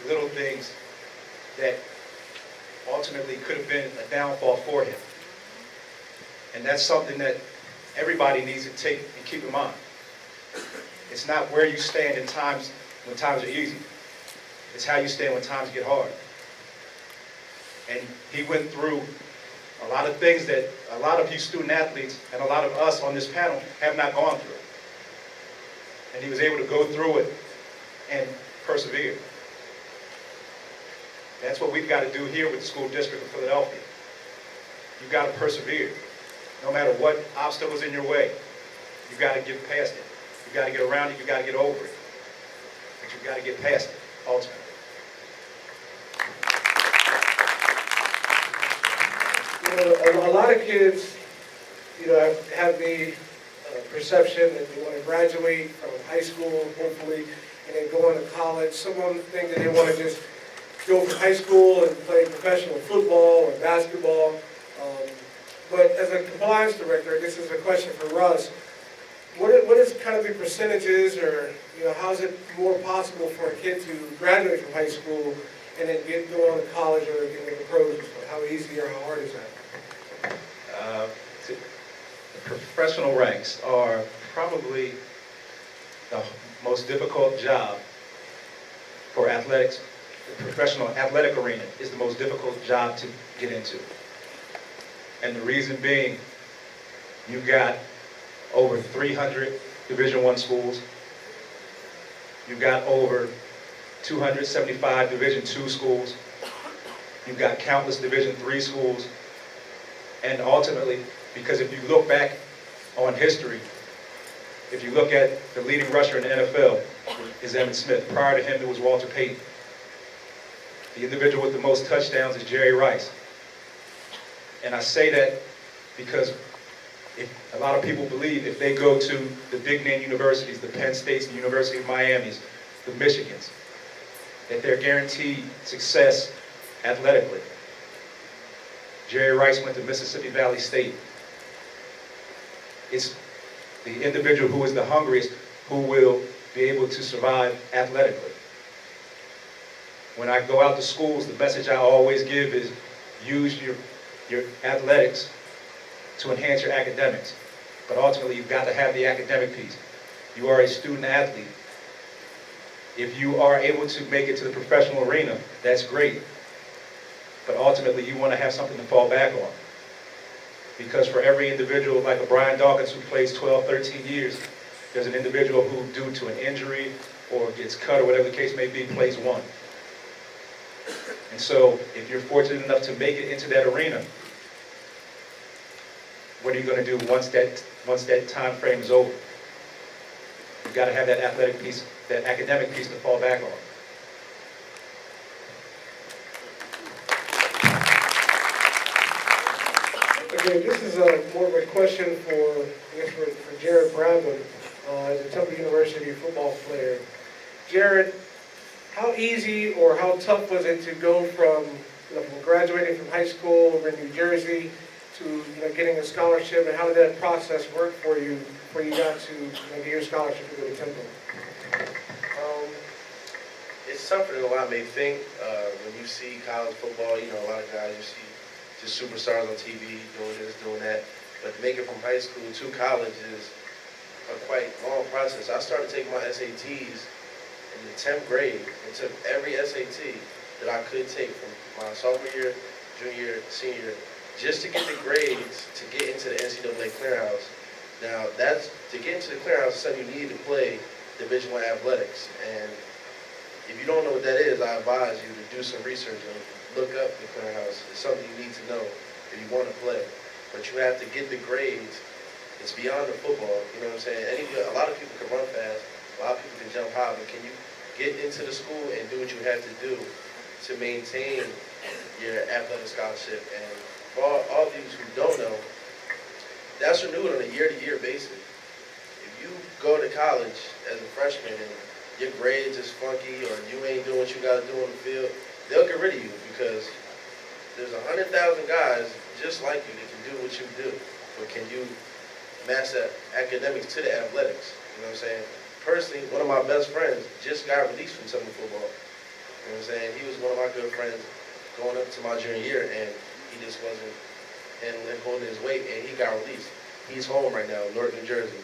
little things that ultimately could have been a downfall for him. And that's something that everybody needs to take and keep in mind. It's not where you stand in times when times are easy. It's how you stand when times get hard. And he went through a lot of things that a lot of you student athletes and a lot of us on this panel have not gone through. And he was able to go through it and persevere. That's what we've got to do here with the School District of Philadelphia. You've got to persevere. No matter what obstacles in your way, you've got to get past it. You've got to get around it, you've got to get over it. But you've got to get past it, ultimately. A lot of kids, have the perception that they want to graduate from high school, hopefully, and then go on to college. Some of them think that they want to just go from high school and play professional football or basketball. But as a compliance director, this is a question for Russ. What is kind of the percentages, or how is it more possible for a kid to graduate from high school and then go on to college or get into the pros? How easy or how hard is that? The professional ranks are probably the most difficult job for athletics. The professional athletic arena is the most difficult job to get into. And the reason being, you've got over 300 Division I schools. You've got over 275 Division II schools. You've got countless Division III schools. And ultimately, because if you look back on history, if you look at the leading rusher in the NFL, is Emmitt Smith. Prior to him, it was Walter Payton. The individual with the most touchdowns is Jerry Rice. And I say that because a lot of people believe if they go to the big name universities, the Penn States, the University of Miamis, the Michigans, that they're guaranteed success athletically. Jerry Rice went to Mississippi Valley State. It's the individual who is the hungriest who will be able to survive athletically. When I go out to schools, the message I always give is use your athletics to enhance your academics. But ultimately, you've got to have the academic piece. You are a student athlete. If you are able to make it to the professional arena, that's great. But ultimately, you want to have something to fall back on. Because for every individual, like a Brian Dawkins who plays 12, 13 years, there's an individual who, due to an injury or gets cut or whatever the case may be, plays one. And so, if you're fortunate enough to make it into that arena, what are you going to do once that time frame is over? You've got to have that athletic piece, that academic piece to fall back on. Okay, this is more of a question for Jared Bradley, as a Temple University football player. Jared, how easy or how tough was it to go from graduating from high school over in New Jersey to getting a scholarship, and how did that process work for you before you got to get your scholarship to go to Temple? It's tougher than a lot may think. When you see college football, a lot of guys you see just superstars on TV doing this, doing that. But to make it from high school to college is a quite long process. I started taking my SATs in the 10th grade and took every SAT that I could take from my sophomore year, junior year, senior year, just to get the grades to get into the NCAA clearinghouse. Now, to get into the clearinghouse is something you need to play Division I athletics. And if you don't know what that is, I advise you to do some research and look up the clearinghouse. It's something you need to know if you want to play. But you have to get the grades. It's beyond the football, you know what I'm saying? A lot of people can run fast, a lot of people can jump high, but can you get into the school and do what you have to do to maintain your athletic scholarship? And for all of you who don't know, that's renewed on a year-to-year basis. If you go to college as a freshman and your grades is funky or you ain't doing what you got to do on the field, they'll get rid of you because there's 100,000 guys just like you that can do what you do. But can you match that academics to the athletics? You know what I'm saying? Personally, one of my best friends just got released from Temple football. You know what I'm I'm saying? He was one of my good friends going up to my junior year, and he just wasn't handling, holding his weight, and he got released. He's home right now in Newark, New Jersey.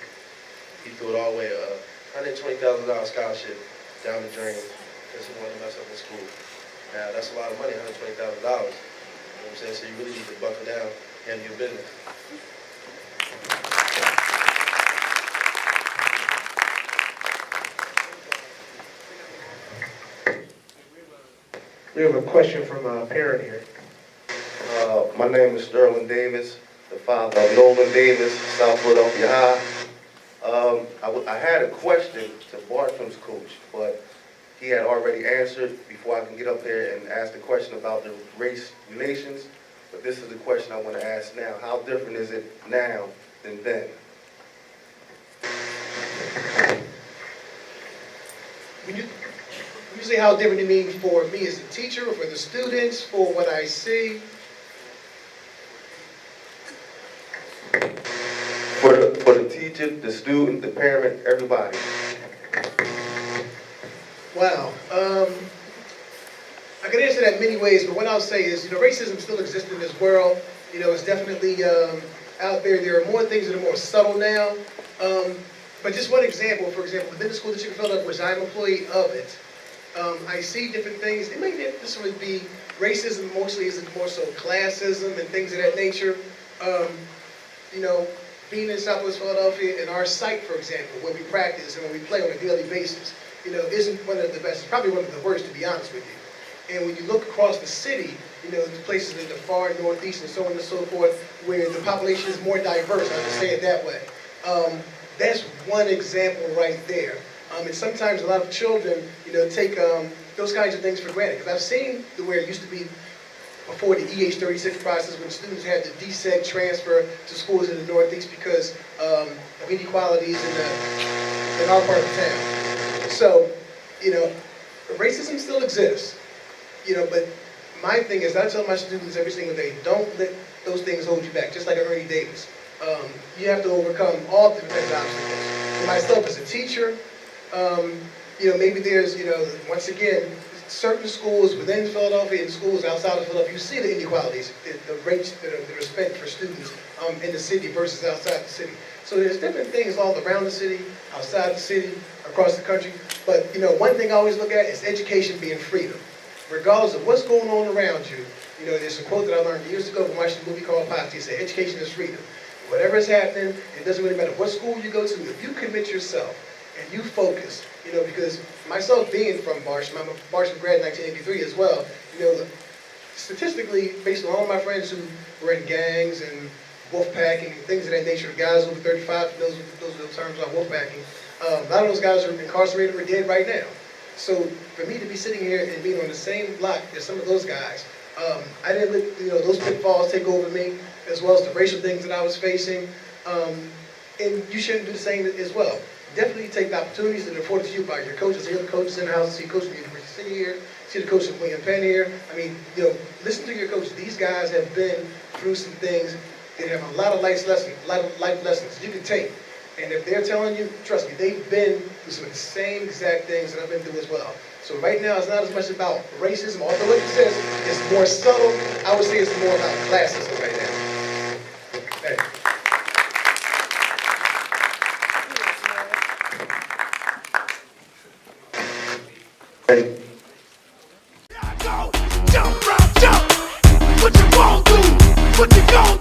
He threw it all away, $120,000 scholarship down the drain because he wanted to mess up in school. Now, that's a lot of money, $120,000. You know what I'm saying? So you really need to buckle down and handle your business. We have a question from a parent here. My name is Sterling Davis, the father of Nolan Davis, South Philadelphia High. I had a question to Bartram's coach, but he had already answered before I can get up there and ask the question about the race relations. But this is the question I want to ask now. How different is it now than then? When you say how different it means for me as a teacher, or for the students, for what I see? For the teacher, the student, the parent, everybody. Wow. I can answer that many ways, but what I'll say is, racism still exists in this world. It's definitely out there. There are more things that are more subtle now. But just one example, for example, within the school district of Philadelphia, which I'm an employee of it, I see different things. It may not necessarily be racism, mostly is more so classism and things of that nature. Being in Southwest Philadelphia, in our site, for example, where we practice and when we play on a daily basis, isn't one of the best. It's probably one of the worst, to be honest with you. And when you look across the city, the places in the far northeast and so on and so forth, where the population is more diverse, I'll just say it that way. That's one example right there. And sometimes a lot of children, take those kinds of things for granted. Because I've seen where it used to be before the EH36 process, when students had to deseg transfer to schools in the Northeast because of inequalities in our part of town. So, racism still exists. But my thing is, I tell my students every single day, don't let those things hold you back. Just like Ernie Davis, you have to overcome all different kinds of obstacles. For myself as a teacher, maybe there's, once again, certain schools within Philadelphia and schools outside of Philadelphia, you see the inequalities, the rates that are spent for students in the city versus outside the city. So there's different things all around the city, outside the city, across the country. But one thing I always look at is education being freedom. Regardless of what's going on around you, there's a quote that I learned years ago from watching a movie called Posse. It said, education is freedom. Whatever is happening, it doesn't really matter what school you go to. If you commit yourself and you focus, because myself being from Barsham, I'm a Barsham grad in 1983 as well, statistically, based on all my friends who were in gangs and wolfpacking and things of that nature, guys over 35, those are the terms on wolfpacking, a lot of those guys are incarcerated or dead right now. So for me to be sitting here and being on the same block as some of those guys, I didn't let those pitfalls take over me, as well as the racial things that I was facing, and you shouldn't do the same as well. Definitely take the opportunities that are afforded to you by your coaches. See the coaches in the house, see coaches from the University City here, see the coaches from William Penn here. I mean, listen to your coaches. These guys have been through some things. They have a lot of life lessons you can take. And if they're telling you, trust me, they've been through some of the same exact things that I've been through as well. So right now, it's not as much about racism, although it exists, it's more subtle. I would say it's more about classism right now. Hey. Jump, jump, what you gon' do? What you gon' do?